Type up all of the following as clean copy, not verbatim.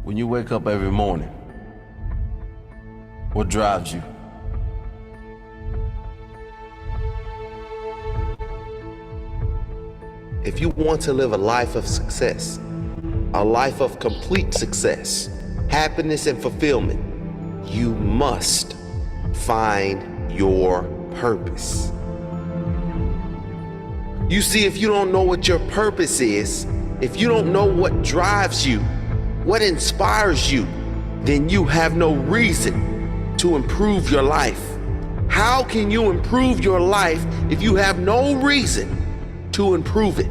When you wake up every morning, what drives you? If you want to live a life of success, a life of complete success, happiness and fulfillment, you must find your purpose. You see, if you don't know what your purpose is, if you don't know what drives you, what inspires you, then you have no reason to improve your life. How can you improve your life if you have no reason to improve it?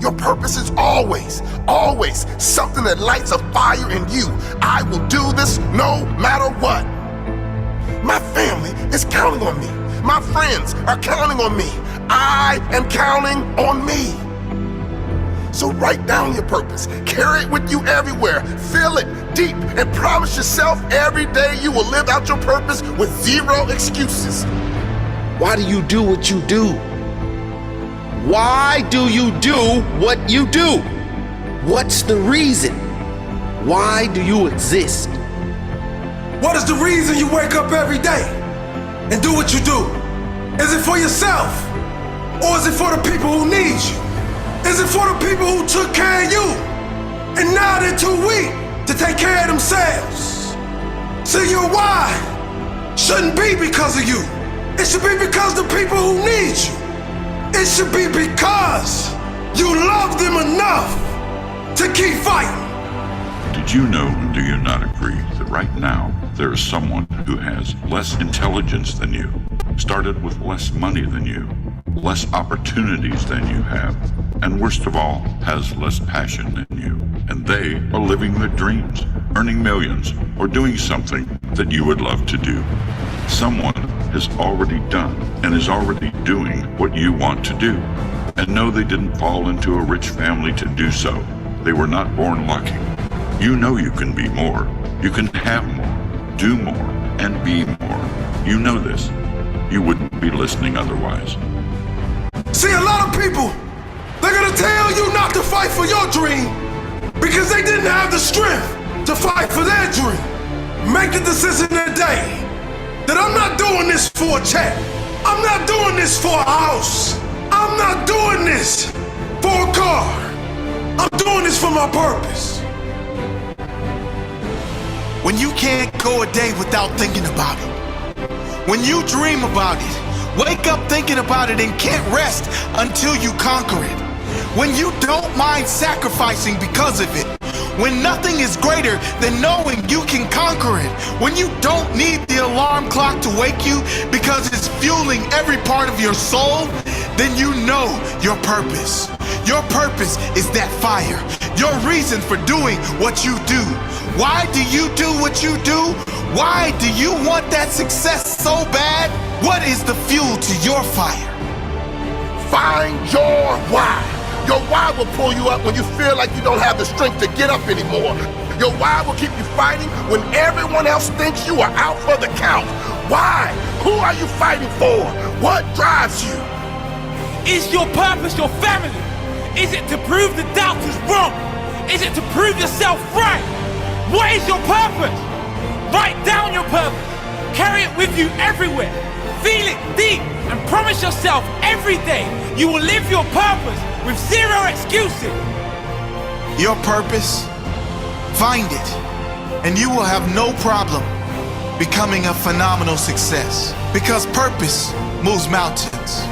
Your purpose is always something that lights a fire in you. I will do this no matter what. My family is counting on me. My friends are counting on me. I am counting on me. So write down your purpose, carry it with you everywhere, feel it deep, and promise yourself every day you will live out your purpose with zero excuses. Why do you do what you do? Why do you do what you do? What's the reason? Why do you exist? What is the reason you wake up every day and do what you do? Is it for yourself? Or is it for the people who need you? Is it for the people who took care of you and now they're too weak to take care of themselves? So your why shouldn't be because of you. It should be because of the people who need you. It should be because you love them enough to keep fighting. Did you know, and do you not agree, that right now there is someone who has less intelligence than you, started with less money than you, less opportunities than you have, and worst of all, has less passion than you, and they are living their dreams, earning millions, or doing something that you would love to do. Someone has already done and is already doing what you want to do. And no, they didn't fall into a rich family to do so. They were not born lucky. You know you can be more. You can have more, do more, and be more. You know this. You wouldn't be listening otherwise. See, a lot of people, they're gonna tell you not to fight for your dream because they didn't have the strength to fight for their dream. Make the decision today that I'm not doing this for a check. I'm not doing this for a house. I'm not doing this for a car. I'm doing this for my purpose. When you can't go a day without thinking about it. When you dream about it, wake up thinking about it and can't rest until you conquer it. When you don't mind sacrificing because of it. When nothing is greater than knowing you can conquer it. When you don't need the alarm clock to wake you because it's fueling every part of your soul, then you know your purpose. Your purpose is that fire. Your reason for doing what you do. Why do you do what you do? Why do you want that success so bad? What is the fuel to your fire? Find your why. Your why will pull you up when you feel like you don't have the strength to get up anymore. Your why will keep you fighting when everyone else thinks you are out for the count. Why? Who are you fighting for? What drives you? Is your purpose your family? Is it to prove the doubters wrong? Is it to prove yourself right? What is your purpose? Write down your purpose. Carry it with you everywhere. Feel it deep and promise yourself every day you will live your purpose with zero excuses. Your purpose, find it, and you will have no problem becoming a phenomenal success. Because purpose moves mountains.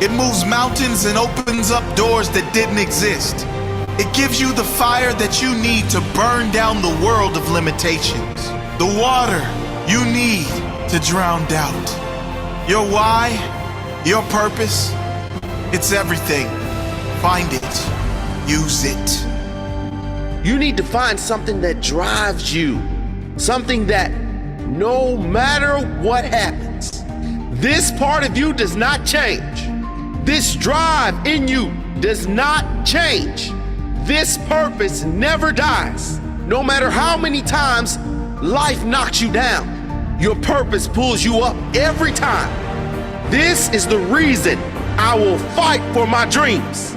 It moves mountains and opens up doors that didn't exist. It gives you the fire that you need to burn down the world of limitations. The water you need to drown doubt. Your why, your purpose, it's everything. Find it. Use it. You need to find something that drives you. Something that no matter what happens, this part of you does not change. This drive in you does not change. This purpose never dies. No matter how many times life knocks you down, your purpose pulls you up every time. This is the reason I will fight for my dreams.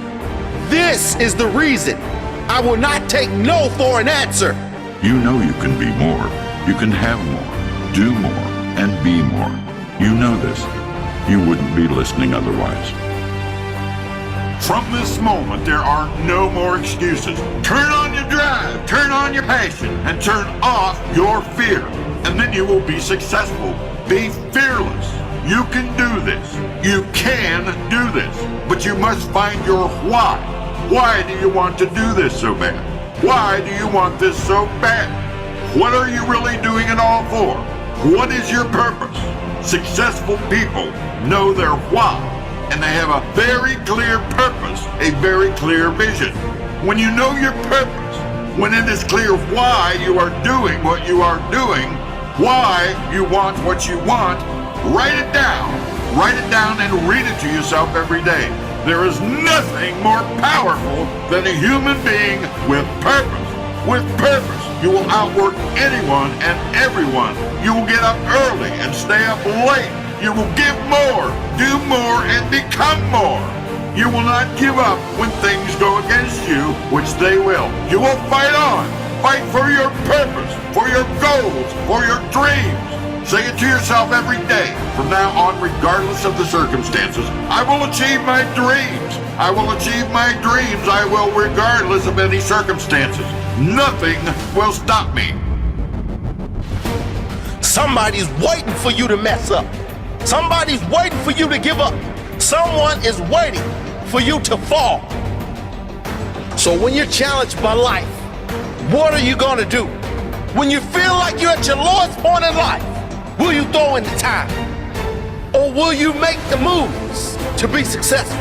This is the reason I will not take no for an answer. You know you can be more. You can have more, do more, and be more. You know this. You wouldn't be listening otherwise. From this moment, there are no more excuses. Turn on your drive, turn on your passion, and turn off your fear. And then you will be successful. Be fearless. You can do this. You can do this. But you must find your why. Why do you want to do this so bad? Why do you want this so bad? What are you really doing it all for? What is your purpose? Successful people know their why. And they have a very clear purpose, a very clear vision. When you know your purpose, when it is clear why you are doing what you are doing, why you want what you want, write it down. Write it down and read it to yourself every day. There is nothing more powerful than a human being with purpose. With purpose, you will outwork anyone and everyone. You will get up early and stay up late. You will give more, do more, and become more. You will not give up when things go against you, which they will. You will fight on. Fight for your purpose, for your goals, for your dreams. Say it to yourself every day. From now on, regardless of the circumstances, I will achieve my dreams. I will achieve my dreams. I will regardless of any circumstances. Nothing will stop me. Somebody's waiting for you to mess up. Somebody's waiting for you to give up. Someone is waiting for you to fall. So when you're challenged by life, what are you gonna do? When you feel like you're at your lowest point in life, will you throw in the towel? Or will you make the moves to be successful?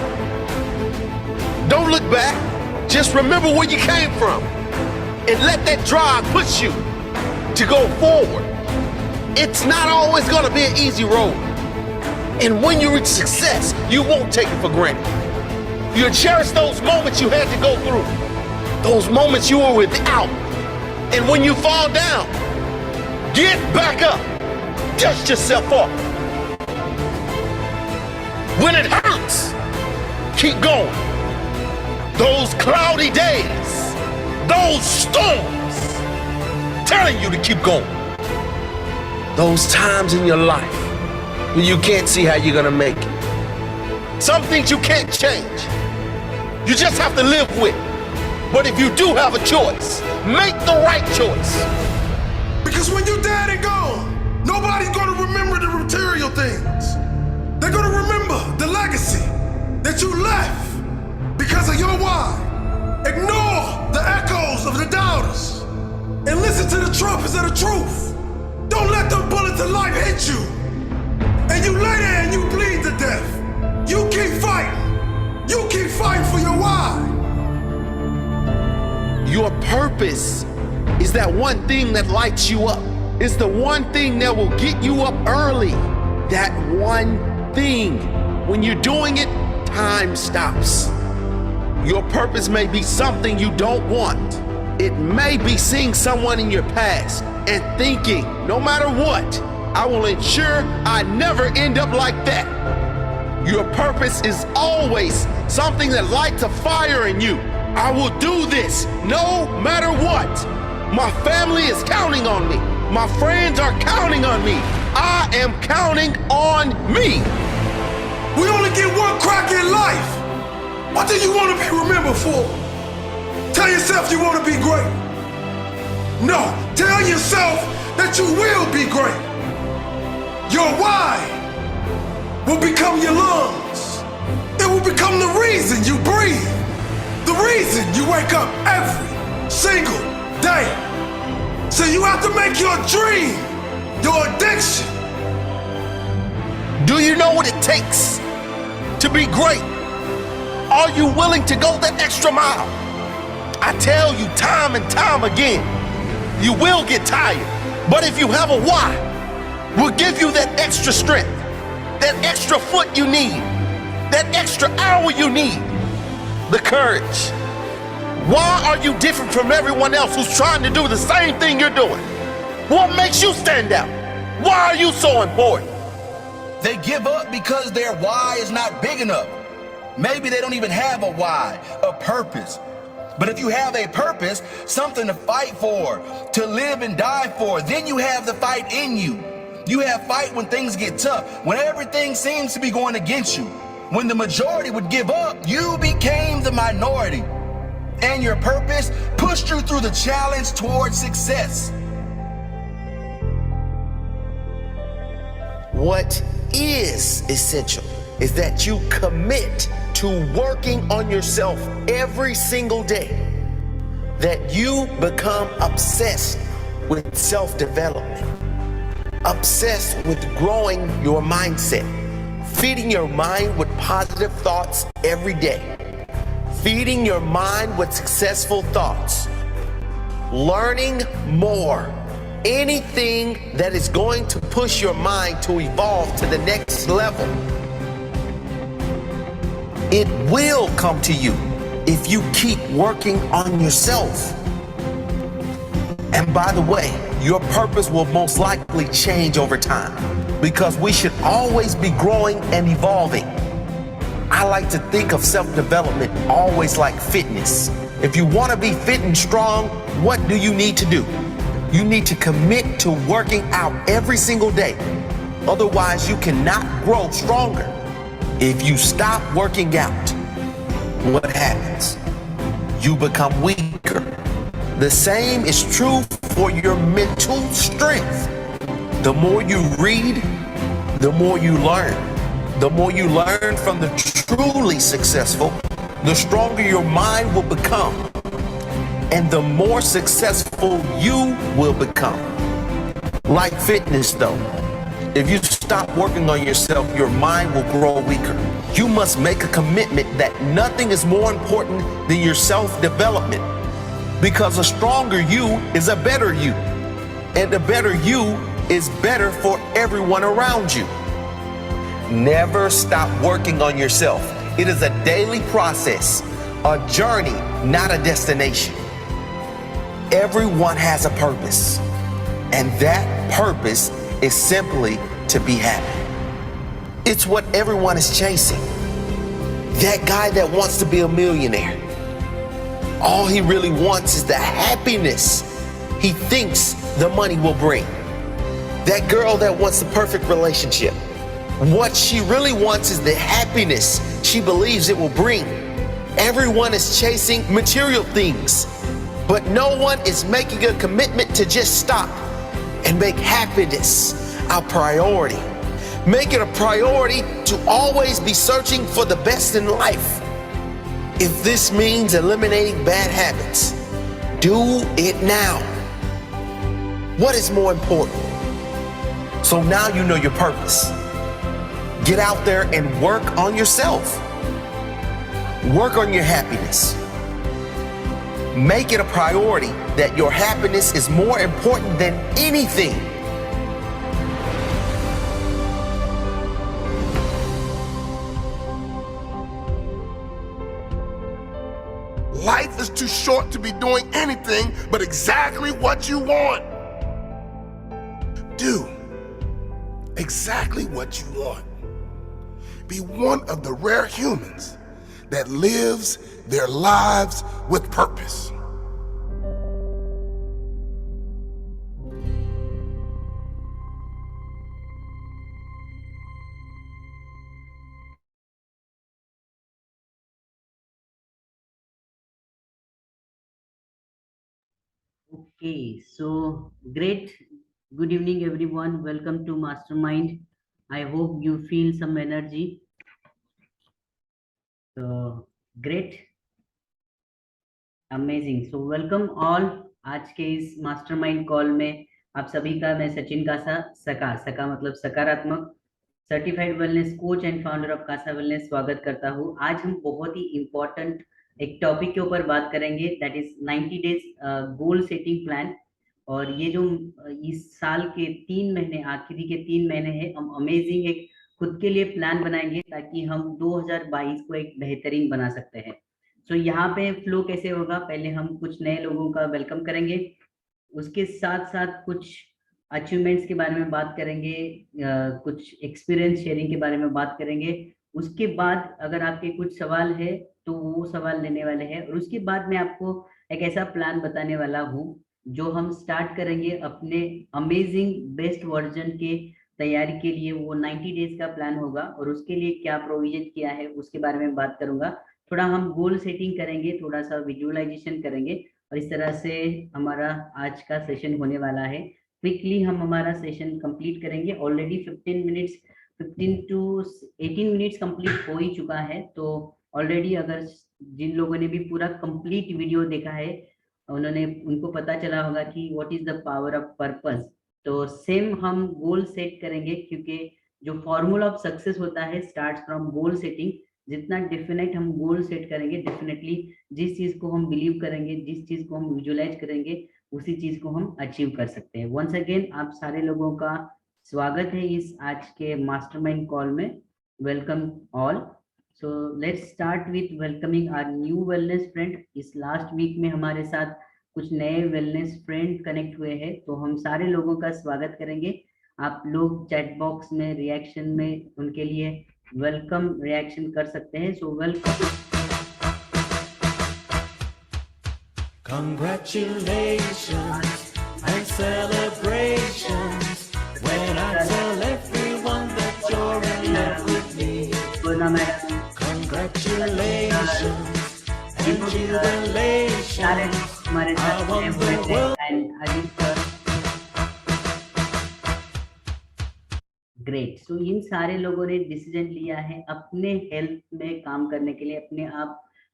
Don't look back. Just remember where you came from and let that drive push you to go forward. It's not always gonna be an easy road. And when you reach success, you won't take it for granted. You'll cherish those moments you had to go through, those moments you were without. And when you fall down, get back up, dust yourself off. When it hurts, keep going. Those cloudy days, those storms, telling you to keep going. Those times in your life when you can't see how you're gonna make it. Some things you can't change. You just have to live with. But if you do have a choice, make the right choice. Because when you're dead and gone, nobody's gonna remember the material things. They're gonna remember the legacy that you left because of your why. Ignore the echoes of the doubters and listen to the trumpets of the truth. Don't let the bullets of life hit you. And you lay there and you bleed to death. You keep fighting. You keep fighting for your why. Your purpose is that one thing that lights you up. It's the one thing that will get you up early. That one thing. When you're doing it, time stops. Your purpose may be something you don't want. It may be seeing someone in your past and thinking, no matter what, I will ensure I never end up like that. Your purpose is always something that lights a fire in you. I will do this no matter what. My family is counting on me. My friends are counting on me. I am counting on me. We only get one crack in life. What do you want to be remembered for? Tell yourself you want to be great. No, tell yourself that you will be great. Your why will become your lungs. It will become the reason you breathe. The reason you wake up every single day. So you have to make your dream your addiction. Do you know what it takes to be great? Are you willing to go that extra mile? I tell you time and time again, you will get tired. But if you have a why, we'll give you that extra strength, that extra foot you need, that extra hour you need, the courage. Why are you different from everyone else who's trying to do the same thing you're doing? What makes you stand out? Why are you so important? They give up because their why is not big enough. Maybe they don't even have a why, a purpose. But if you have a purpose, something to fight for, to live and die for, then you have the fight in you. You have fight when things get tough, when everything seems to be going against you. When the majority would give up, you became the minority. And your purpose pushed you through the challenge towards success. What is essential is that you commit to working on yourself every single day, that you become obsessed with self-development, obsessed with growing your mindset, feeding your mind with positive thoughts every day, feeding your mind with successful thoughts, learning more, anything that is going to push your mind to evolve to the next level. It will come to you if you keep working on yourself. And by the way, your purpose will most likely change over time, because we should always be growing and evolving. I like to think of self-development always like fitness. If you want to be fit and strong, what do you need to do? You need to commit to working out every single day. Otherwise, you cannot grow stronger. If you stop working out, what happens? You become weaker. The same is true for your mental strength. The more you read, the more you learn. The more you learn from the truly successful, the stronger your mind will become, and the more successful you will become. Like fitness though, if you stop working on yourself, your mind will grow weaker. You must make a commitment that nothing is more important than your self-development, because a stronger you is a better you, and a better you is better for everyone around you. Never stop working on yourself. It is a daily process, a journey, not a destination. Everyone has a purpose, and that purpose is simply to be happy. It's what everyone is chasing. That guy that wants to be a millionaire, all he really wants is the happiness he thinks the money will bring. That girl that wants the perfect relationship, what she really wants is the happiness she believes it will bring. Everyone is chasing material things, but no one is making a commitment to just stop and make happiness a priority. Make it a priority to always be searching for the best in life. If this means eliminating bad habits, do it now. What is more important? So now you know your purpose. Get out there and work on yourself. Work on your happiness. Make it a priority that your happiness is more important than anything. Life is too short to be doing anything but exactly what you want. Do exactly what you want. Be one of the rare humans that lives their lives with purpose. Okay, so great. Good evening, everyone. Welcome to Mastermind. I hope you feel some energy. So great, amazing. So welcome all. आज के इस mastermind call में आप सभी का मैं सचिन कासा सका मतलब सकारात्मक certified wellness coach and founder of Kasa wellness स्वागत करता हूँ। आज हम बहुत ही इम्पोर्टेंट एक टॉपिक के ऊपर बात करेंगे, that is 90 days goal setting plan. और ये जो इस साल के 3 महीने, आखिरी के 3 महीने हैं, हम अमेजिंग एक खुद के लिए प्लान बनाएंगे ताकि हम 2022 को एक बेहतरीन बना सकते हैं। सो यहाँ पे फ्लो कैसे होगा, पहले हम कुछ नए लोगों का वेलकम करेंगे, उसके साथ साथ कुछ अचीवमेंट्स के बारे में बात करेंगे, कुछ एक्सपीरियंस शेयरिंग के बारे में बात करेंगे, उसके बाद अगर आपके कुछ सवाल है तो वो सवाल लेने वाले हैं, और उसके बाद मैं आपको एक ऐसा प्लान बताने वाला हूँ जो हम स्टार्ट करेंगे अपने अमेजिंग बेस्ट वर्जन के तैयारी के लिए। वो 90 डेज का प्लान होगा, और उसके लिए क्या प्रोविजन किया है उसके बारे में बात करूंगा। थोड़ा हम गोल सेटिंग करेंगे, थोड़ा सा विजुअलाइजेशन करेंगे, और इस तरह से हमारा आज का सेशन होने वाला है। क्विकली हम हमारा सेशन कंप्लीट करेंगे। ऑलरेडी 15 टू 18 मिनट्स कंप्लीट हो ही चुका है। तो ऑलरेडी अगर जिन लोगों ने भी पूरा कंप्लीट वीडियो देखा है उनको पता चला होगा कि what is the power of purpose. तो सेम हम गोल सेट करेंगे, क्योंकि जो फॉर्मूला ऑफ सक्सेस होता है स्टार्ट्स फ्रॉम गोल सेटिंग। जितना डेफिनेट हम गोल सेट करेंगे, डेफिनेटली जिस चीज को हम बिलीव करेंगे, जिस चीज को हम विजुअलाइज करेंगे, उसी चीज को हम अचीव कर सकते हैं। वंस अगेन आप सारे लोगों का स्वागत है इस आज के मास्टरमाइंड कॉल में। Welcome all. So let's start with welcoming our new wellness friend. इस लास्ट वीक में हमारे साथ कुछ नए वेलनेस फ्रेंड कनेक्ट हुए हैं, तो हम सारे लोगों का स्वागत करेंगे। आप लोग चैट बॉक्स में रिएक्शन में उनके लिए वेलकम रिएक्शन कर सकते हैं। So welcome. Congratulations and celebrations when I tell everyone that you're in love with me. Congratulations and jubilations. I want the world. Great. So इन सारे लोगों ने डिसीजन लिया है अपने हेल्थ में काम करने के लिए,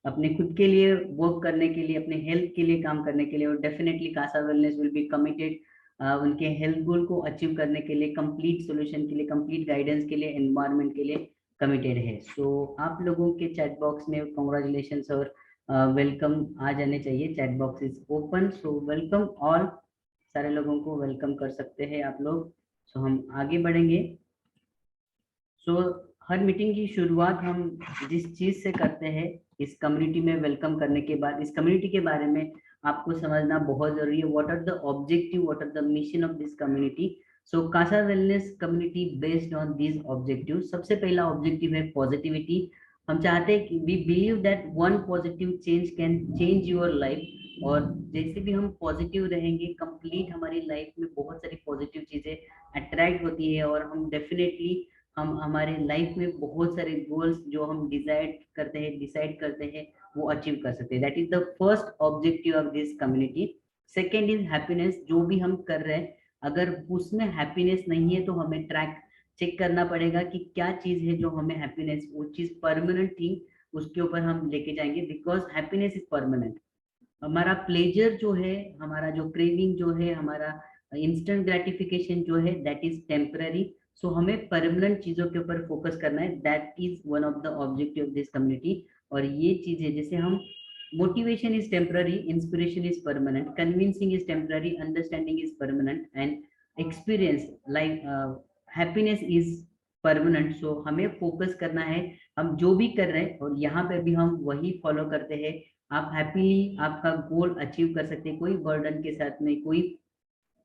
अपने खुद के लिए वर्क करने के लिए, अपने हेल्थ के लिए काम करने के लिए। और definitely Kasa wellness will be committed उनके हेल्थ गोल को अचीव करने के लिए, कंप्लीट सॉल्यूशन के लिए, कंप्लीट गाइडेंस के लिए, एनवायरनमेंट के लिए कमिटेड है। सो आप लोगों के चैट बॉक्स में कॉन्ग्रेचुलेशंस और वेलकम आ जाने चाहिए। Chat box is open, so welcome all. सारे लोगों को वेलकम कर सकते हैं आप लोग। सो हम आगे बढ़ेंगे। सो हर मीटिंग की शुरुआत हम जिस चीज से करते हैं, इस कम्युनिटी में वेलकम करने के बाद इस कम्युनिटी के बारे में आपको समझना बहुत जरूरी है। What are the objective, what are the mission of this community. So Kasa wellness community based on this objective. सबसे पहला ऑब्जेक्टिव है पॉजिटिविटी। हम चाहते हैं कि we believe that one positive change can change your life. और जैसे भी हम पॉजिटिव रहेंगे, कंप्लीट हमारी लाइफ में बहुत सारी पॉजिटिव चीजें अट्रैक्ट होती है, और हम डेफिनेटली हम हमारे लाइफ में बहुत सारे गोल्स जो हम डिसाइड करते हैं वो अचीव कर सकते हैं। That is the first objective of this community. Second is happiness. जो भी हम कर रहे हैं, अगर उसमें हैप्पीनेस नहीं है तो हमें ट्रैक चेक करना पड़ेगा कि क्या चीज है जो हमें हैप्पीनेस, वो चीज परमानेंट थिंग, उसके ऊपर हम लेके जाएंगे। Because happiness is permanent. हमारा प्लेजर जो है, हमारा जो क्रेविंग जो है, हमारा इंस्टेंट ग्रेटिफिकेशन जो है, दैट इज टेम्पररी। सो हमें परमानेंट चीजों के ऊपर फोकस करना है। That is one of the objective of this community. और ये चीजें जैसे हम motivation is temporary, inspiration is permanent, convincing is temporary, understanding is permanent, and experience like happiness is permanent. So हमें फोकस करना है हम जो भी कर रहे हैं, और यहाँ पे भी हम वही फॉलो करते हैं। आप हैप्पीली आपका गोल अचीव कर सकते हैं, कोई बर्डन के साथ नहीं, कोई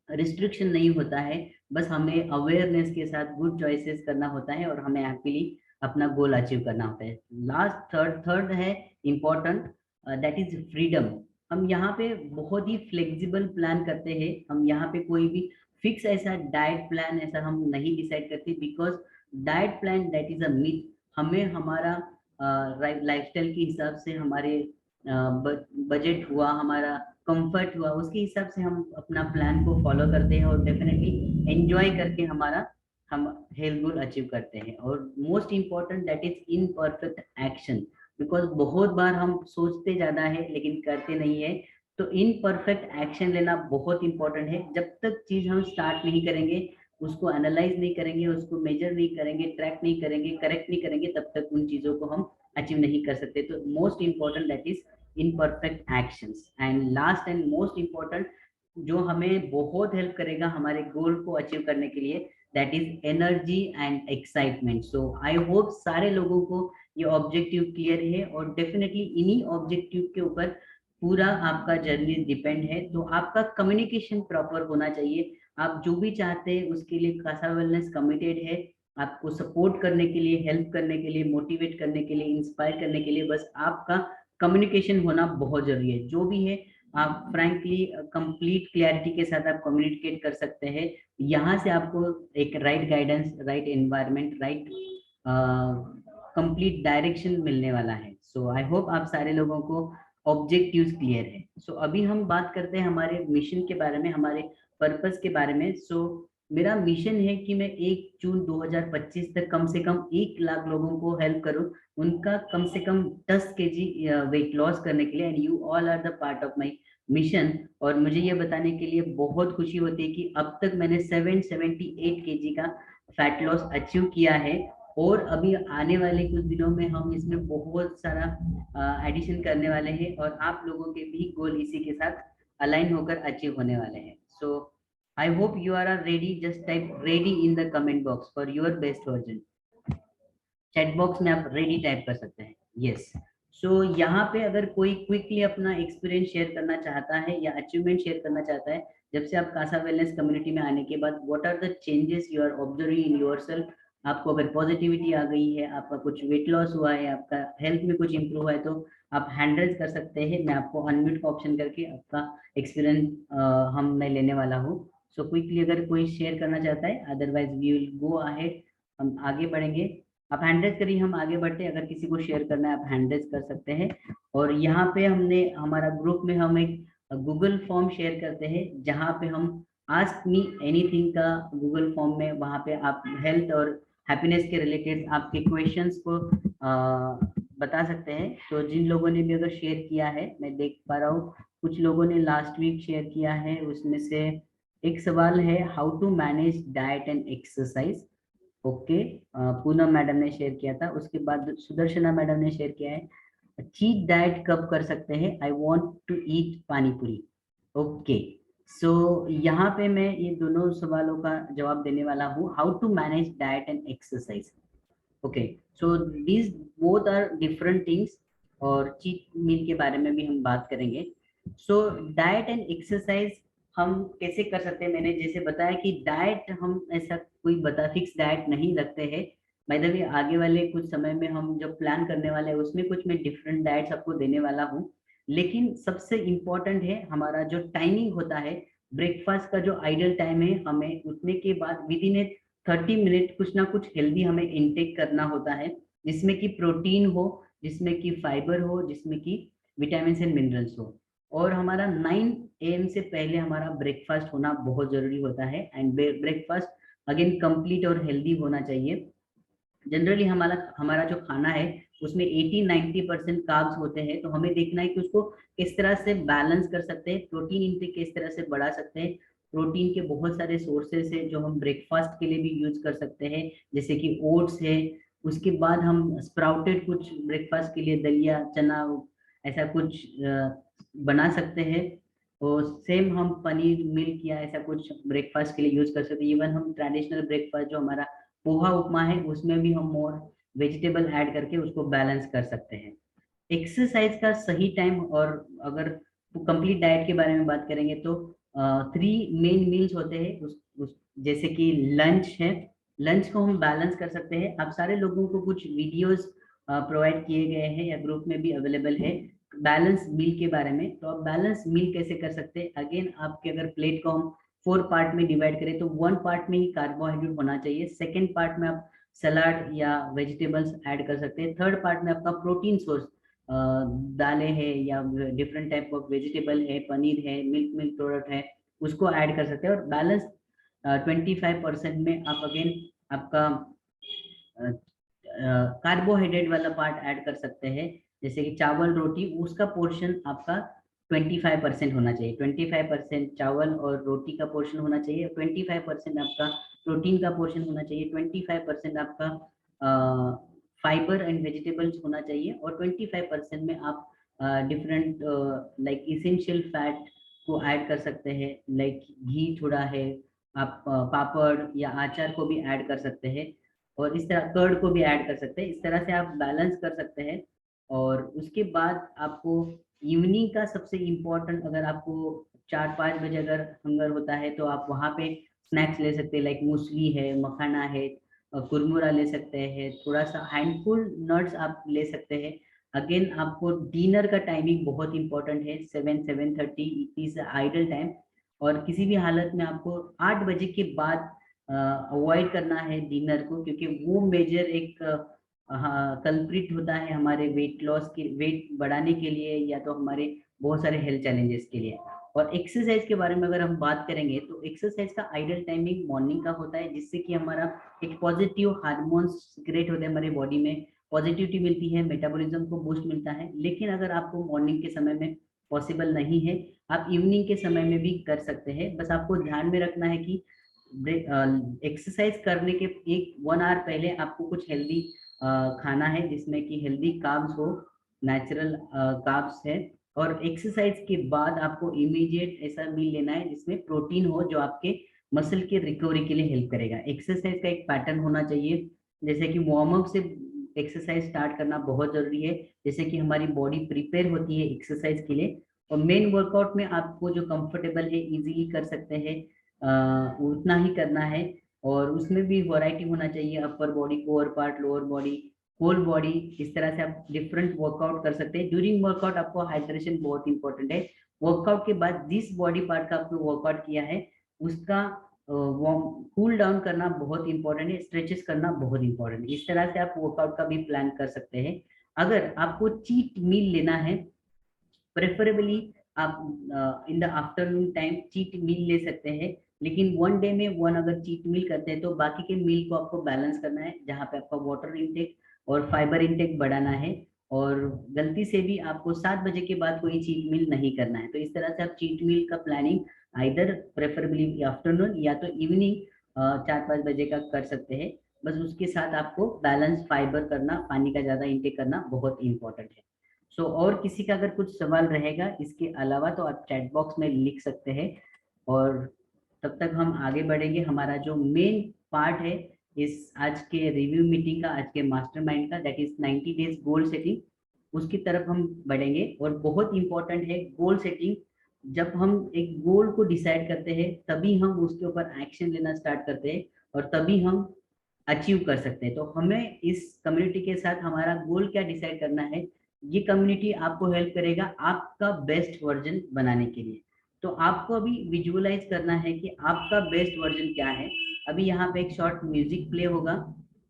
रिस्ट्रिक्शन नहीं होता है। बस हमें अवेयरनेस के साथ गुड चॉइसेस करना होता है, और हमें हैप्पीली अपना गोल अचीव करना होता है। लास्ट थर्ड है इम्पोर्टेंट, दैट इज फ्रीडम। हम यहाँ पे बहुत ही फ्लेक्सिबल प्लान करते हैं। हम यहाँ पे कोई भी फिक्स ऐसा डाइट प्लान ऐसा हम नहीं डिसाइड करते, because diet plan that is a myth. हमें हमारा लाइफस्टाइल के हिसाब से, हमारे बजट हुआ, हमारा कंफर्ट हुआ, उसके हिसाब से हम अपना प्लान को फॉलो करते हैं, और डेफिनेटली एंजॉय करके हम हेल्थ गोल अचीव करते हैं। और most important that is imperfect action. Because बहुत बार हम सोचते ज्यादा है लेकिन करते नहीं है। तो इनपरफेक्ट एक्शन लेना बहुत इंपॉर्टेंट है। जब तक चीज हम स्टार्ट नहीं करेंगे, उसको एनालाइज नहीं करेंगे, उसको मेजर नहीं करेंगे, ट्रैक नहीं करेंगे, करेक्ट नहीं करेंगे, तब तक उन चीजों को हम अचीव नहीं कर सकते। तो most important that is imperfect actions. And last and most important जो हमें बहुत हेल्प करेगा हमारे गोल को अचीव करने के लिए, that is energy and excitement. So I hope सारे लोगों को ये ऑब्जेक्टिव क्लियर है, और डेफिनेटली इन्हीं ऑब्जेक्टिव के ऊपर पूरा आपका जर्नी डिपेंड है। तो आपका कम्युनिकेशन प्रॉपर होना चाहिए। आप जो भी चाहते हैं उसके लिए कासा वेलनेस कमिटेड है। आपको सपोर्ट करने के लिए, हेल्प करने के लिए, मोटिवेट करने के लिए, इंस्पायर करने के लिए बस आपका कम्युनिकेशन होना बहुत जरूरी है। जो भी है आप फ्रैंकली कंप्लीट क्लैरिटी के साथ आप कम्युनिकेट कर सकते हैं। यहाँ से आपको एक right guidance, right environment, right complete direction मिलने वाला है। सो आई होप आप सारे लोगों को ऑब्जेक्टिव्स क्लियर है। सो अभी हम बात करते हैं हमारे मिशन के बारे में, हमारे पर्पस के बारे में। सो मेरा मिशन है कि मैं 1 जून 2025 तक कम से कम 1 लाख लोगों को हेल्प करूं, उनका कम से कम 10 kg वेट लॉस करने के लिए। And you all are the part of my mission. और मुझे ये बताने के लिए बहुत खुशी होती है कि अब तक मैंने 778 kg का फैट लॉस अचीव किया है, और अभी आने वाले कुछ दिनों में हम इसमें बहुत सारा एडिशन करने वाले हैं, और आप लोगों के भी गोल इसी के साथ अलाइन होकर अचीव होने वाले हैं। सो I hope you are ready. Just type ready in the comment box for your best version. Chat box में आप ready type कर सकते हैं। Yes. So यहाँ पे अगर कोई क्विकली अपना एक्सपीरियंस शेयर करना चाहता है या अचीवमेंट शेयर करना चाहता है जब से आप कासा वेलनेस कम्युनिटी में आने के बाद, what are the changes you are observing in yourself. आपको अगर पॉजिटिविटी आ गई है, आपका कुछ वेट लॉस हुआ है, आपका हेल्थ में कुछ इंप्रूव हुआ है, तो आप हैंड रेज कर सकते हैं। मैं आपको अनम्यूट का ऑप्शन करके आपका एक्सपीरियंस मैं लेने वाला हूँ। सो क्विकली अगर कोई शेयर करना चाहता है, otherwise we will go ahead, हम आगे बढ़ेंगे। आप हैंड रेज करिए, हम आगे बढ़ते हैं। अगर किसी को शेयर करना है आप हैंड रेज कर सकते हैं। और यहाँ पे हमने हमारा ग्रुप में हम एक गूगल फॉर्म शेयर करते हैं, जहाँ पे हम आस्क मी एनीथिंग का गूगल फॉर्म में, वहाँ पे आप हेल्थ और हैप्पीनेस के रिलेटेड आपके क्वेश्चंस को बता सकते हैं। तो जिन लोगों ने भी अगर शेयर किया है, मैं देख पा रहा हूँ कुछ लोगों ने लास्ट वीक शेयर किया है। उसमें से एक सवाल है how to manage diet and exercise. Okay, Poonam madam ने शेयर किया था। उसके बाद सुदर्शना मैडम ने शेयर किया है चीट डाइट कब कर सकते हैं, आई वांट टू ईट पानी पूरी। ओके, सो यहाँ पे मैं ये दोनों सवालों का जवाब देने वाला हूँ, how to manage diet and exercise. Okay, so these both are different things, और चीट मील के बारे में भी हम बात करेंगे। सो डाइट एंड एक्सरसाइज हम कैसे कर सकते हैं, मैंने जैसे बताया कि डाइट हम ऐसा कोई फिक्स डाइट नहीं रखते हैं। बाय द वे आगे वाले कुछ समय में हम जब प्लान करने वाले हैं उसमें कुछ मैं डिफरेंट डाइट्स आपको देने वाला हूँ। लेकिन सबसे इम्पोर्टेंट है हमारा जो टाइमिंग होता है, ब्रेकफास्ट का जो आइडियल टाइम है, हमें उठने के बाद विद इन 30 मिनट कुछ ना कुछ हेल्दी हमें इनटेक करना होता है, जिसमें कि प्रोटीन हो, जिसमें कि फाइबर हो, जिसमें कि विटामिन एंड मिनरल्स हो। और हमारा 9 AM से पहले हमारा ब्रेकफास्ट होना बहुत जरूरी होता है। एंड ब्रेकफास्ट अगेन कंप्लीट और हेल्दी होना चाहिए। जनरली हमारा जो खाना है उसमें 80-90% कार्ब्स होते हैं, तो हमें देखना है कि उसको किस तरह से बैलेंस कर सकते हैं, प्रोटीन इंटेक किस तरह से बढ़ा सकते हैं। प्रोटीन के बहुत सारे सोर्सेस है जो हम ब्रेकफास्ट के लिए भी यूज कर सकते हैं, जैसे कि ओट्स है। उसके बाद हम स्प्राउटेड कुछ ब्रेकफास्ट के लिए दलिया, चना, ऐसा कुछ बना सकते हैं। और सेम हम पनीर, मिल्क या ऐसा कुछ ब्रेकफास्ट के लिए यूज कर सकते हैं। इवन हम ट्रेडिशनल ब्रेकफास्ट जो हमारा पोहा उपमा है उसमें भी हम मोर वेजिटेबल ऐड करके उसको बैलेंस कर सकते हैं। एक्सरसाइज का सही टाइम, और अगर कंप्लीट डाइट के बारे में बात करेंगे तो 3 मेन मील्स होते हैं। जैसे कि लंच है, लंच को हम बैलेंस कर सकते हैं। आप सारे लोगों को कुछ वीडियोस प्रोवाइड किए गए हैं या ग्रुप में भी अवेलेबल है बैलेंस मील के बारे में। तो आप बैलेंस मील कैसे कर सकते हैं, अगेन आपके अगर प्लेट को हम 4 पार्ट में डिवाइड करें तो 1 पार्ट में ही कार्बोहाइड्रेट होना चाहिए, सेकेंड पार्ट में आप सलाद या वेजिटेबल्स ऐड कर सकते हैं, थर्ड पार्ट में आपका प्रोटीन सोर्स दालें है या डिफरेंट टाइप ऑफ वेजिटेबल है, पनीर है, मिल्क प्रोडक्ट है, उसको ऐड कर सकते हैं। और बैलेंस 25% में आप अगेन आपका कार्बोहाइड्रेट वाला पार्ट ऐड कर सकते हैं, जैसे कि चावल रोटी, उसका पोर्शन आपका 25% होना चाहिए। 25% चावल और रोटी का पोर्शन होना चाहिए, 25% आपका प्रोटीन का पोर्शन होना चाहिए, 25% आपका फाइबर एंड वेजिटेबल्स होना चाहिए, और 25% में आप डिफरेंट लाइक इसेंशियल फैट को ऐड कर सकते हैं, लाइक घी थोड़ा है, आप पापड़ या अचार को भी ऐड कर सकते हैं, और इस तरह कर्ड को भी ऐड कर सकते हैं। इस तरह से आप बैलेंस कर सकते हैं। और उसके बाद आपको इवनिंग का सबसे इम्पोर्टेंट, अगर आपको 4-5 बजे अगर हंगर होता है तो आप वहाँ पे स्नैक्स ले सकते हैं, लाइक मूसली है, मखाना है, कुरमुरा ले सकते हैं, थोड़ा सा हैंडफुल नट्स आप ले सकते हैं। अगेन आपको डिनर का टाइमिंग बहुत इंपॉर्टेंट है, 7-7:30 इज आइडल टाइम, और किसी भी हालत में आपको 8 बजे के बाद अवॉइड करना है डिनर को, क्योंकि वो मेजर एक कल्प्रिट होता है हमारे वेट लॉस के, वेट बढ़ाने के लिए या तो हमारे बहुत सारे हेल्थ चैलेंजेस के लिए। और एक्सरसाइज के बारे में अगर हम बात करेंगे तो एक्सरसाइज का आइडल टाइमिंग मॉर्निंग का होता है, जिससे कि हमारा एक पॉजिटिव हार्मोन्स क्रिएट होते हैं, हमारे बॉडी में पॉजिटिविटी मिलती है, मेटाबॉलिज्म को बूस्ट मिलता है। लेकिन अगर आपको मॉर्निंग के समय में पॉसिबल नहीं है, आप इवनिंग के समय में भी कर सकते हैं। बस आपको ध्यान में रखना है कि एक्सरसाइज करने के 1 आवर पहले आपको कुछ हेल्दी खाना है, जिसमें कि हेल्दी कार्ब्स हो, नेचुरल कार्ब्स है। और एक्सरसाइज के बाद आपको इमीडिएट ऐसा मील लेना है जिसमें प्रोटीन हो, जो आपके मसल के रिकवरी के लिए हेल्प करेगा। एक्सरसाइज का एक पैटर्न होना चाहिए, जैसे कि वार्म अप से एक्सरसाइज स्टार्ट करना बहुत जरूरी है, जैसे कि हमारी बॉडी प्रिपेयर होती है एक्सरसाइज के लिए। और मेन वर्कआउट में आपको जो कंफर्टेबल है, इजीली कर सकते हैं, उतना ही करना है। और उसमें भी वैरायटी होना चाहिए, upper body, core part, lower body, whole body, इस तरह से आप डिफरेंट वर्कआउट कर सकते हैं। ड्यूरिंग वर्कआउट आपको हाइड्रेशन बहुत इंपॉर्टेंट है। वर्कआउट के बाद जिस बॉडी पार्ट का आपने वर्कआउट किया है उसका कूल डाउन करना बहुत इंपॉर्टेंट है, स्ट्रेचेस करना बहुत इंपॉर्टेंट है। इस तरह से आप वर्कआउट का भी प्लान कर सकते हैं। अगर आपको चीट मील लेना है, प्रेफरेबली आप in the afternoon time cheat meal ले सकते हैं, लेकिन 1 डे में 1 अगर चीट मील करते हैं तो बाकी के मील को आपको बैलेंस करना है, जहाँ पे आपका वाटर इनटेक और फाइबर इनटेक बढ़ाना है। और गलती से भी आपको 7 बजे के बाद कोई चीट मील नहीं करना है। तो इस तरह से आप चीट मील का प्लानिंग आइदर प्रेफरेबली आफ्टरनून या तो इवनिंग 4-5 बजे का कर सकते हैं। बस उसके साथ आपको बैलेंस फाइबर करना, पानी का ज्यादा इनटेक करना बहुत इंपॉर्टेंट है। सो और किसी का अगर कुछ सवाल रहेगा इसके अलावा तो आप चैट बॉक्स में लिख सकते हैं, और तब तक हम आगे बढ़ेंगे। हमारा जो मेन पार्ट है इस आज के रिव्यू मीटिंग का, आज के मास्टरमाइंड का, that is 90 days goal setting, उसकी तरफ हम बढ़ेंगे। और बहुत इंपॉर्टेंट है गोल सेटिंग। जब हम एक गोल को डिसाइड करते हैं तभी हम उसके ऊपर एक्शन लेना स्टार्ट करते हैं, और तभी हम अचीव कर सकते हैं। तो हमें इस कम्युनिटी के साथ हमारा गोल क्या डिसाइड करना है, ये कम्युनिटी आपको हेल्प करेगा आपका बेस्ट वर्जन बनाने के लिए। तो आपको अभी विजुअलाइज करना है कि आपका बेस्ट वर्जन क्या है। अभी यहाँ पे एक शॉर्ट म्यूजिक प्ले होगा,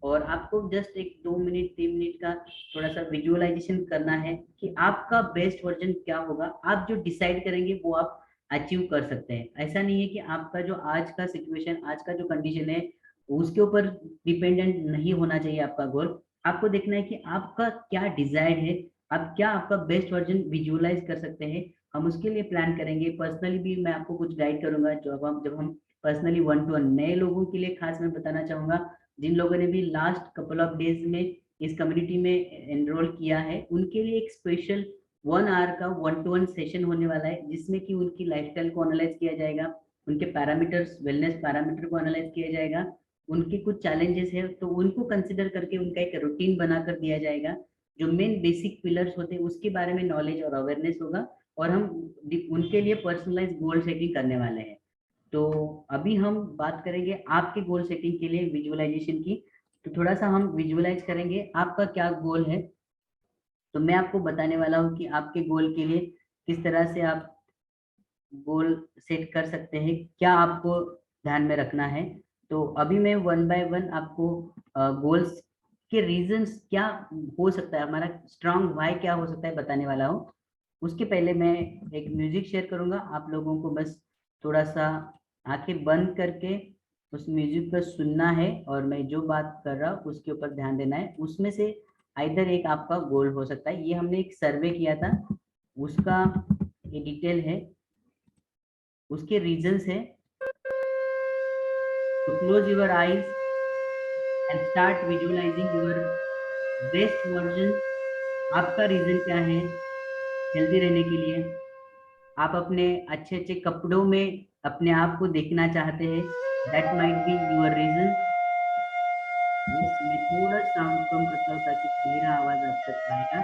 और आपको जस्ट एक 2 मिनट 3 मिनट का थोड़ा सा विजुअलाइजेशन करना है कि आपका बेस्ट वर्जन क्या होगा। आप जो डिसाइड करेंगे वो आप अचीव कर सकते हैं। ऐसा नहीं है कि आपका जो आज का सिचुएशन, आज का जो कंडीशन है, उसके ऊपर डिपेंडेंट नहीं होना चाहिए आपका गोल। आपको देखना है कि आपका क्या डिजायर है, आप क्या आपका बेस्ट वर्जन विजुअलाइज कर सकते हैं। हम उसके लिए प्लान करेंगे। पर्सनली भी मैं आपको कुछ गाइड करूंगा, जब हम पर्सनली 1 to 1 नए लोगों के लिए खास मैं बताना चाहूंगा, जिन लोगों ने भी लास्ट कपल ऑफ डेज में इस कम्युनिटी में एनरोल किया है, उनके लिए एक स्पेशल 1 आवर का 1 to 1 सेशन होने वाला है, जिसमें कि उनकी लाइफस्टाइल को एनालाइज किया जाएगा, उनके पैरामीटर्स, वेलनेस पैरामीटर को एनालाइज किया जाएगा, उनके कुछ चैलेंजेस है तो उनको कंसिडर करके उनका एक रूटीन बनाकर दिया जाएगा। जो मेन बेसिक पिलर्स होते हैं उसके बारे में नॉलेज और अवेयरनेस होगा, और हम उनके लिए पर्सनलाइज गोल सेटिंग करने वाले हैं। तो अभी हम बात करेंगे आपके गोल सेटिंग के लिए विजुअलाइजेशन की। तो थोड़ा सा हम विजुअलाइज करेंगे आपका क्या गोल है। तो मैं आपको बताने वाला हूँ कि आपके गोल के लिए किस तरह से आप गोल सेट कर सकते हैं, क्या आपको ध्यान में रखना है। तो अभी मैं 1 by 1 आपको गोल्स के रीजंस क्या हो सकता है, हमारा स्ट्रॉन्ग वाई क्या हो सकता है बताने वाला हूँ। उसके पहले मैं एक म्यूजिक शेयर करूंगा, आप लोगों को बस थोड़ा सा आंखें बंद करके उस म्यूजिक को सुनना है, और मैं जो बात कर रहा हूँ उसके ऊपर ध्यान देना है। उसमें से आइदर एक आपका गोल हो सकता है। ये हमने एक सर्वे किया था, उसका ये डिटेल है, उसके रीजंस है। तो close your eyes and start visualising your best version. आपका रीजन क्या है हेल्दी रहने के लिए? आप अपने अच्छे अच्छे कपड़ों में अपने आप को देखना चाहते हैं, that might be your reason. मैं थोड़ा साउंड कम करता हूँ ताकि मेरा आवाज आप तक आएगा।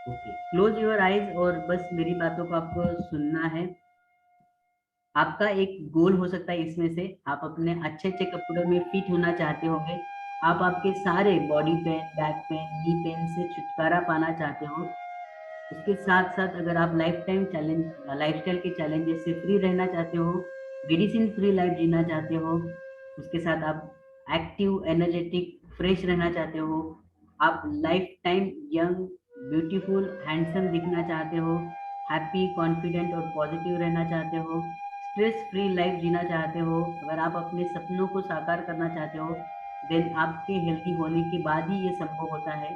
ओके, क्लोज योर आईज और बस मेरी बातों को आपको सुनना है। आपका एक गोल हो सकता है इसमें से, आप अपने अच्छे अच्छे कपड़ों में फिट होना चाहते होंगे, आप आपके सारे body pain, back pain, knee pain से छुटकारा पाना चाहते हो। उसके साथ साथ अगर आप लाइफस्टाइल के चैलेंजेस से फ्री रहना चाहते हो, मेडिसिन फ्री लाइफ जीना चाहते हो, उसके साथ आप एक्टिव, एनर्जेटिक, फ्रेश रहना चाहते हो, आप life time young, beautiful, handsome दिखना चाहते हो, हैप्पी, कॉन्फिडेंट और पॉजिटिव रहना चाहते हो, स्ट्रेस फ्री लाइफ जीना चाहते हो, अगर आप अपने सपनों को साकार करना चाहते हो, देन आपके हेल्दी होने के बाद ही ये संभव होता है।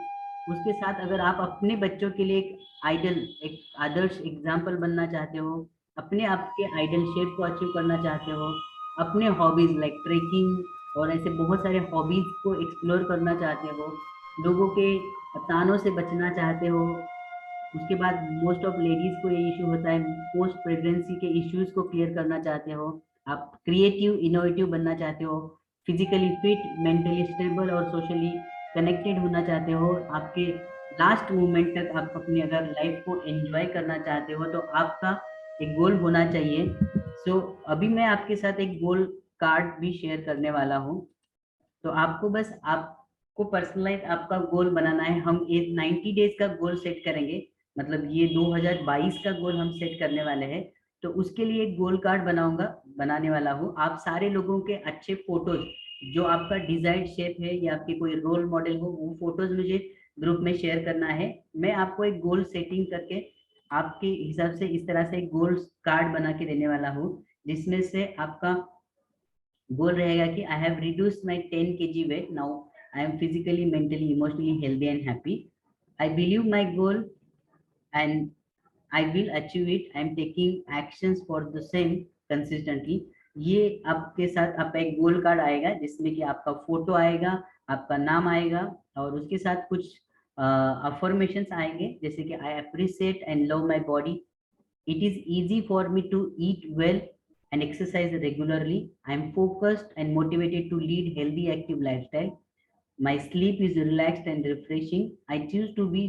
उसके साथ अगर आप अपने बच्चों के लिए एक आदर्श एग्जाम्पल बनना चाहते हो, अपने आप के आइडल शेप को अचीव करना चाहते हो, अपने हॉबीज लाइक ट्रेकिंग और ऐसे बहुत सारे हॉबीज को एक्सप्लोर करना चाहते हो, लोगों के तानों से बचना चाहते हो। उसके बाद मोस्ट ऑफ लेडीज को ये इशू होता है, पोस्ट प्रेगनेंसी के इश्यूज को क्लियर करना चाहते हो, आप क्रिएटिव, इनोवेटिव बनना चाहते हो, फिजिकली फिट, मेंटली स्टेबल और सोशली कनेक्टेड होना चाहते हो, आपके लास्ट मोमेंट तक आप अपनी अगर लाइफ को एंजॉय करना चाहते हो तो आपका एक गोल होना चाहिए। सो अभी मैं आपके साथ एक गोल कार्ड भी शेयर करने वाला हूँ। तो आपको बस आपको पर्सनलाइज आपका गोल बनाना है। हम एक 90 डेज का गोल सेट करेंगे, मतलब ये 2022 का गोल हम सेट करने वाले हैं। तो उसके लिए एक गोल कार्ड बनाने वाला हूँ। आप सारे लोगों के अच्छे फोटोज जो आपका डिजायर्ड शेप है या आपके कोई रोल मॉडल हो, वो फोटोज मुझे ग्रुप में शेयर करना है। मैं आपको एक गोल सेटिंग करके आपके हिसाब से इस तरह से एक गोल कार्ड बना के देने वाला हूँ, जिसमें से आपका गोल रहेगा कि I have reduced my 10 kg weight, now I am physically, mentally, emotionally healthy and happy, I believe my goal and I will achieve it. I am taking actions for the same consistently. ये आपके साथ आपका एक गोल card आएगा जिसमें कि आपका photo आएगा, आपका नाम आएगा और उसके साथ कुछ अफर्मेशंस आएंगे, जैसे कि I appreciate and love my body, it is easy for me to eat well and exercise regularly, I am focused and motivated to lead healthy active lifestyle, my sleep is relaxed and refreshing, I choose to be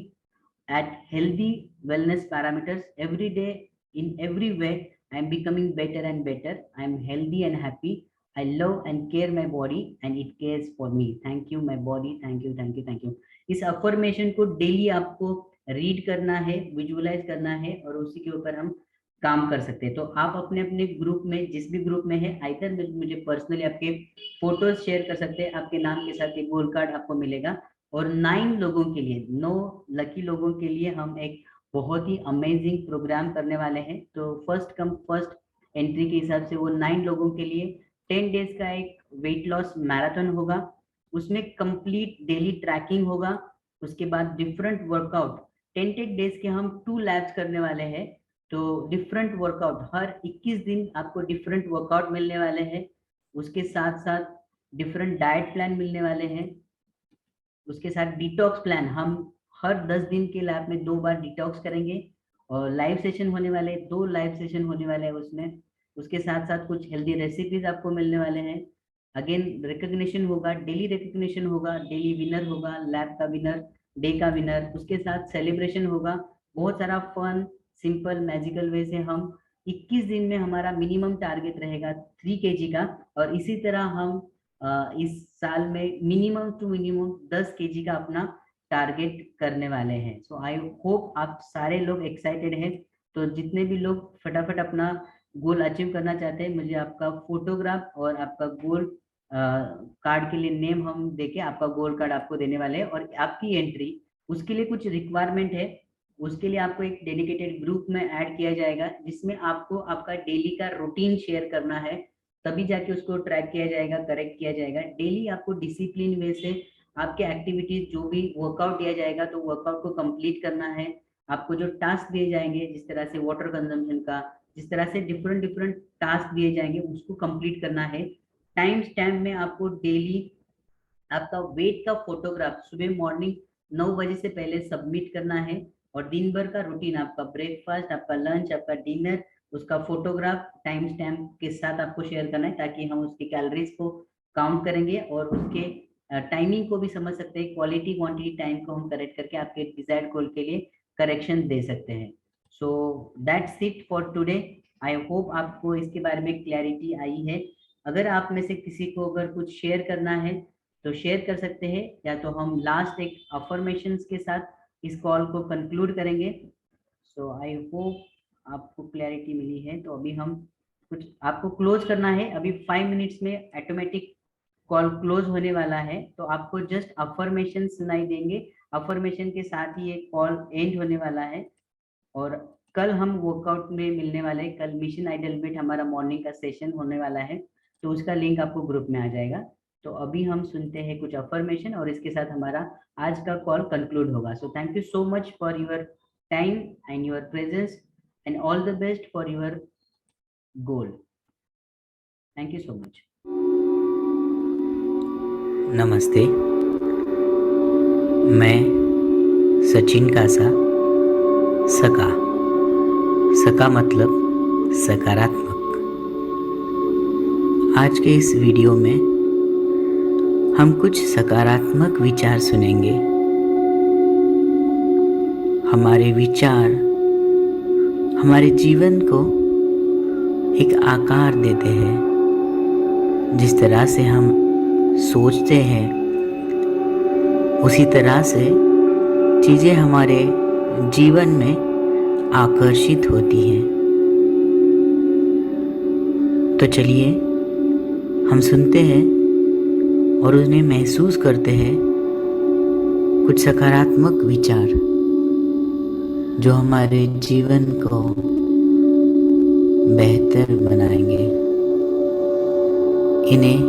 at healthy wellness parameters every day, in every way I am becoming better and better, I am healthy and happy, I love and care my body and it cares for me, thank you my body, thank you, thank you, thank you। इस affirmation को daily आपको read करना है, visualise करना है और उसी के ऊपर हम काम कर सकते हैं। तो आप अपने अपने ग्रुप में, जिस भी ग्रुप में है, आइदर मुझे पर्सनली आपके फोटोज शेयर कर सकते हैं, आपके नाम के साथ एक गोल कार्ड आपको मिलेगा। और 9 लोगों के लिए, 9 लकी लोगों के लिए हम एक बहुत ही अमेजिंग प्रोग्राम करने वाले हैं। तो फर्स्ट कम फर्स्ट एंट्री के हिसाब से वो 9 लोगों के लिए 10 डेज का एक वेट लॉस मैराथन होगा, उसमें कंप्लीट डेली ट्रैकिंग होगा, उसके बाद डिफरेंट वर्कआउट 10 डेज के हम 2 लैब्स करने वाले हैं। तो डिफरेंट वर्कआउट हर 21 दिन आपको डिफरेंट वर्कआउट मिलने वाले हैं, उसके साथ साथ डिफरेंट डाइट प्लान मिलने वाले हैं, उसके साथ डिटॉक्स प्लान, हम हर 10 दिन के लैब में 2 बार डिटॉक्स करेंगे और लाइव सेशन होने वाले, 2 लाइव सेशन होने वाले हैं उसमें, उसके साथ साथ कुछ हेल्दी रेसिपीज आपको मिलने वाले हैं। अगेन रिकग्निशन होगा, डेली रिकग्निशन होगा, डेली विनर होगा, लैब का विनर, डे का विनर, उसके साथ सेलिब्रेशन होगा, बहुत सारा फन, सिंपल, मैजिकल वे से हम 21 दिन में हमारा मिनिमम टारगेट रहेगा 3 kg का, और इसी तरह हम इस साल में मिनिमम टू मिनिमम 10 kg का अपना टारगेट करने वाले हैं। सो आई होप आप सारे लोग एक्साइटेड हैं। तो जितने भी लोग फटाफट अपना गोल अचीव करना चाहते हैं, मुझे आपका फोटोग्राफ और आपका गोल कार्ड के लिए नेम हम देके आपका गोल कार्ड आपको देने वाले हैं। और आपकी एंट्री, उसके लिए कुछ रिक्वायरमेंट है, उसके लिए आपको एक डेडिकेटेड ग्रुप में ऐड किया जाएगा, जिसमें आपको आपका डेली का रूटीन शेयर करना है, तभी जाके उसको ट्रैक किया जाएगा, करेक्ट किया जाएगा। डेली आपको डिसिप्लिन वे से आपके एक्टिविटीज, जो भी वर्कआउट दिया जाएगा तो वर्कआउट को कंप्लीट करना है। आपको जो टास्क दिए जाएंगे, जिस तरह से वाटर कंजम्पशन का, जिस तरह से डिफरेंट टास्क दिए जाएंगे, उसको कंप्लीट करना है। टाइम स्टैम्प में आपको डेली आपका वेट का फोटोग्राफ सुबह मॉर्निंग 9 बजे से पहले सबमिट करना है, और दिन भर का रूटीन, आपका ब्रेकफास्ट, आपका लंच, आपका डिनर, उसका फोटोग्राफ टाइम स्टैम्प के साथ आपको शेयर करना है, ताकि हम उसकी कैलोरीज को काउंट करेंगे और उसके टाइमिंग को भी समझ सकते हैं। क्वालिटी क्वांटिटी टाइम को हम करेक्ट करके आपके डिजायर्ड गोल के लिए करेक्शन दे सकते हैं। So that's it for today. I hope आपको इसके बारे में क्लैरिटी आई है। अगर आप में से किसी को अगर कुछ शेयर करना है तो शेयर कर सकते हैं, या तो हम लास्ट एक अफर्मेशंस के साथ इस कॉल को कंक्लूड करेंगे। सो आई होप आपको क्लैरिटी मिली है। तो अभी हम कुछ आपको क्लोज करना है, अभी 5 मिनट्स में ऑटोमेटिक कॉल क्लोज होने वाला है, तो आपको जस्ट अफर्मेशन सुनाई देंगे। अफर्मेशन के साथ ही ये कॉल एंड होने वाला है। और कल हम वर्कआउट में मिलने वाले हैं, कल मिशन आइडल बिट हमारा मॉर्निंग का सेशन होने वाला है, तो उसका लिंक आपको ग्रुप में आ जाएगा। तो अभी हम सुनते हैं कुछ अफर्मेशन और इसके साथ हमारा आज का कॉल कंक्लूड होगा। So thank you so much for your time and your presence and all the best for your goal. Thank you so much. नमस्ते, मैं सचिन कासा, सका मतलब सकारात्मक। आज के इस वीडियो में हम कुछ सकारात्मक विचार सुनेंगे। हमारे विचार हमारे जीवन को एक आकार देते हैं। जिस तरह से हम सोचते हैं उसी तरह से चीज़ें हमारे जीवन में आकर्षित होती हैं। तो चलिए हम सुनते हैं और उन्हें महसूस करते हैं कुछ सकारात्मक विचार जो हमारे जीवन को बेहतर बनाएंगे। इन्हें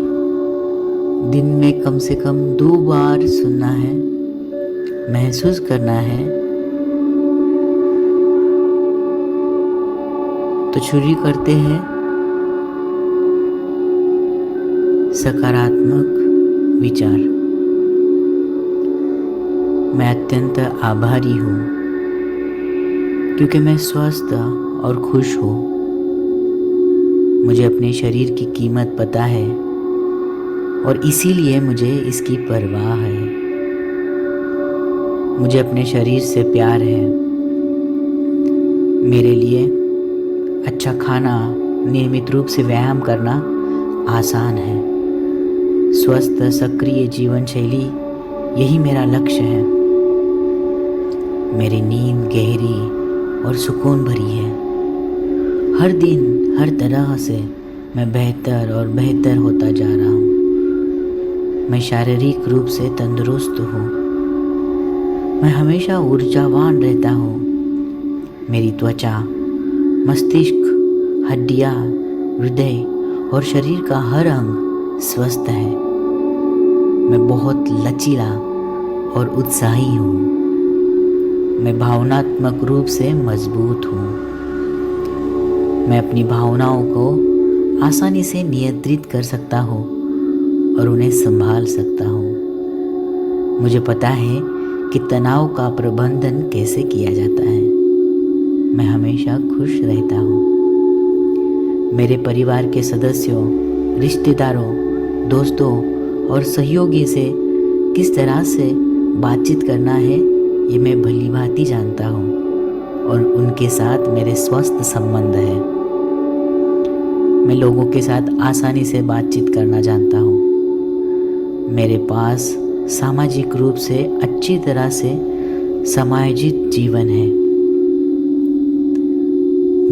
दिन में कम से कम 2 बार सुनना है, महसूस करना है। तो शुरू करते हैं। सकारात्मक विचार। मैं अत्यंत आभारी हूँ क्योंकि मैं स्वस्थ और खुश हूँ। मुझे अपने शरीर की कीमत पता है और इसीलिए मुझे इसकी परवाह है। मुझे अपने शरीर से प्यार है। मेरे लिए अच्छा खाना, नियमित रूप से व्यायाम करना आसान है। स्वस्थ सक्रिय जीवन शैली यही मेरा लक्ष्य है। मेरी नींद गहरी और सुकून भरी है। हर दिन हर तरह से मैं बेहतर और बेहतर होता जा रहा हूँ। मैं शारीरिक रूप से तंदुरुस्त हूँ। मैं हमेशा ऊर्जावान रहता हूँ। मेरी त्वचा, मस्तिष्क, हड्डियाँ, हृदय और शरीर का हर अंग स्वस्थ है। मैं बहुत लचीला और उत्साही हूँ। मैं भावनात्मक रूप से मजबूत हूँ। मैं अपनी भावनाओं को आसानी से नियंत्रित कर सकता हूँ और उन्हें संभाल सकता हूँ। मुझे पता है कि तनाव का प्रबंधन कैसे किया जाता है। मैं हमेशा खुश रहता हूँ। मेरे परिवार के सदस्यों, रिश्तेदारों, दोस्तों और सहयोगी से किस तरह से बातचीत करना है ये मैं भली भांति जानता हूँ और उनके साथ मेरे स्वस्थ संबंध है। मैं लोगों के साथ आसानी से बातचीत करना जानता हूँ। मेरे पास सामाजिक रूप से अच्छी तरह से समायोजित जीवन है।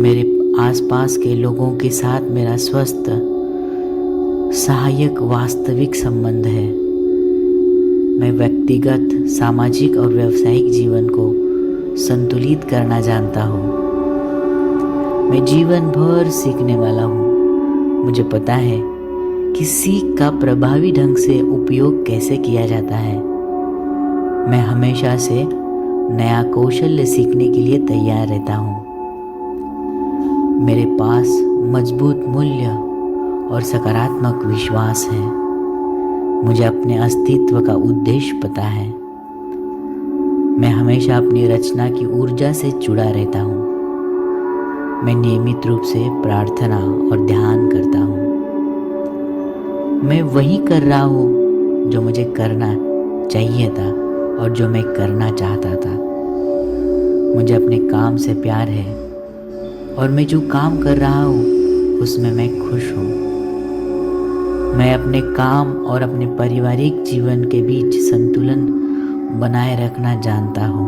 मेरे आसपास के लोगों के साथ मेरा स्वस्थ, सहायक वास्तविक संबंध है। मैं व्यक्तिगत, सामाजिक और व्यावसायिक जीवन को संतुलित करना जानता हूँ। मैं जीवन भर सीखने वाला हूँ। मुझे पता है कि सीख का प्रभावी ढंग से उपयोग कैसे किया जाता है। मैं हमेशा से नया कौशल सीखने के लिए तैयार रहता हूँ। मेरे पास मजबूत मूल्य और सकारात्मक विश्वास है। मुझे अपने अस्तित्व का उद्देश्य पता है। मैं हमेशा अपनी रचना की ऊर्जा से जुड़ा रहता हूँ। मैं नियमित रूप से प्रार्थना और ध्यान करता हूँ। मैं वही कर रहा हूँ जो मुझे करना चाहिए था और जो मैं करना चाहता था। मुझे अपने काम से प्यार है। और मैं जो काम कर रहा हूँ उसमें मैं खुश हूँ। मैं अपने काम और अपने पारिवारिक जीवन के बीच संतुलन बनाए रखना जानता हूँ।